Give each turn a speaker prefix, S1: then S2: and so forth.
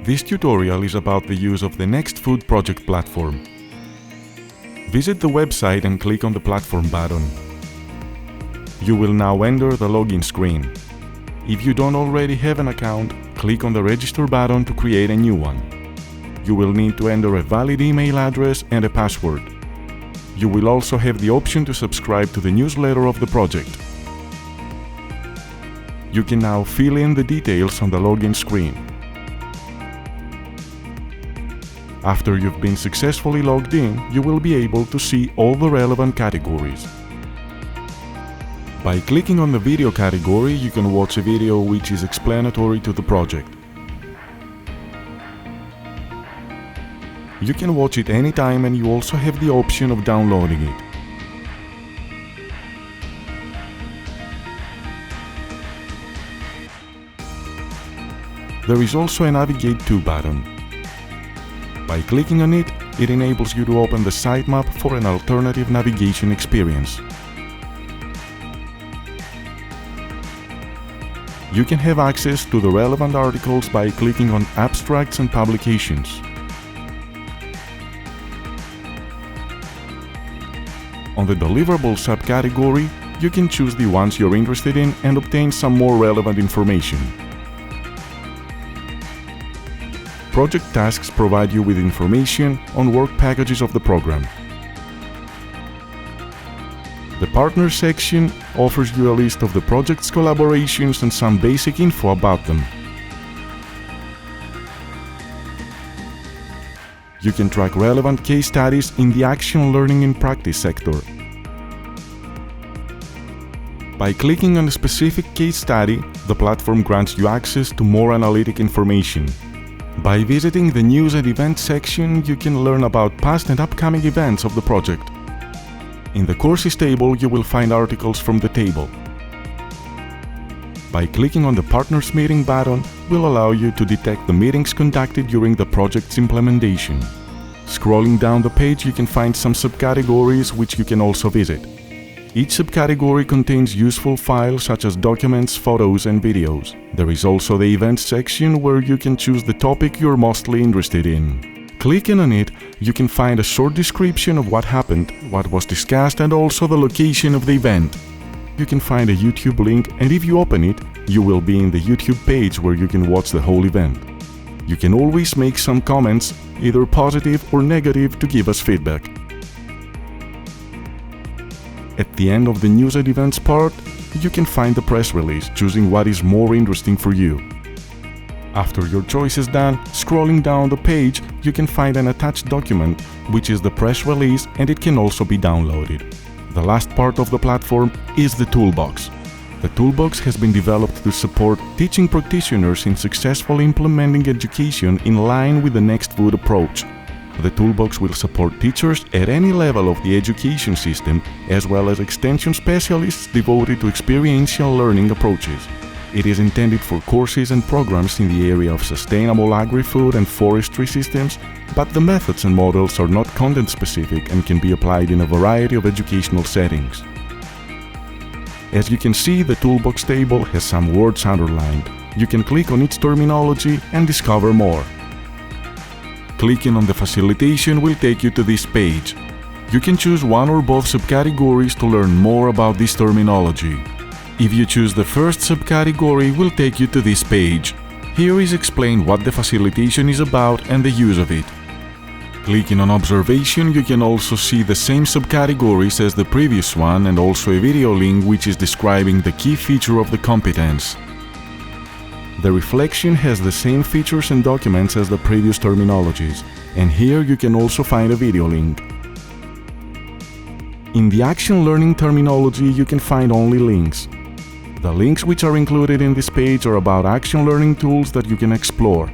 S1: This tutorial is about the use of the NextFOOD project platform. Visit the website and click on the platform button. You will now enter the login screen. If you don't already have an account, click on the register button to create a new one. You will need to enter a valid email address and a password. You will also have the option to subscribe to the newsletter of the project. You can now fill in the details on the login screen. After you've been successfully logged in, you will be able to see all the relevant categories. By clicking on the video category, you can watch a video which is explanatory to the project. You can watch it anytime, and you also have the option of downloading it. There is also a Navigate To button. By clicking on it, it enables you to open the sitemap for an alternative navigation experience. You can have access to the relevant articles by clicking on Abstracts and Publications. On the Deliverables subcategory, you can choose the ones you're interested in and obtain some more relevant information. Project tasks provide you with information on work packages of the program. The Partners section offers you a list of the project's collaborations and some basic info about them. You can track relevant case studies in the Action Learning and Practice sector. By clicking on a specific case study, the platform grants you access to more analytic information. By visiting the News and Events section, you can learn about past and upcoming events of the project. In the Courses table, you will find articles from the table. By clicking on the Partners Meeting button, will allow you to detect the meetings conducted during the project's implementation. Scrolling down the page, you can find some subcategories which you can also visit. Each subcategory contains useful files such as documents, photos, and videos. There is also the Events section where you can choose the topic you're mostly interested in. Clicking on it, you can find a short description of what happened, what was discussed, and also the location of the event. You can find a YouTube link, and if you open it, you will be in the YouTube page where you can watch the whole event. You can always make some comments, either positive or negative, to give us feedback. At the end of the News and Events part, you can find the press release, choosing what is more interesting for you. After your choice is done, scrolling down the page, you can find an attached document, which is the press release, and it can also be downloaded. The last part of the platform is the Toolbox. The Toolbox has been developed to support teaching practitioners in successfully implementing education in line with the NextFOOD approach. The Toolbox will support teachers at any level of the education system, as well as extension specialists devoted to experiential learning approaches. It is intended for courses and programs in the area of sustainable agri-food and forestry systems, but the methods and models are not content-specific and can be applied in a variety of educational settings. As you can see, the Toolbox table has some words underlined. You can click on each terminology and discover more. Clicking on the facilitation will take you to this page. You can choose one or both subcategories to learn more about this terminology. If you choose the first subcategory, will take you to this page. Here is explained what the facilitation is about and the use of it. Clicking on Observation, you can also see the same subcategories as the previous one and also a video link which is describing the key feature of the competence. The Reflection has the same features and documents as the previous terminologies, and here you can also find a video link. In the Action Learning terminology, you can find only links. The links which are included in this page are about action learning tools that you can explore.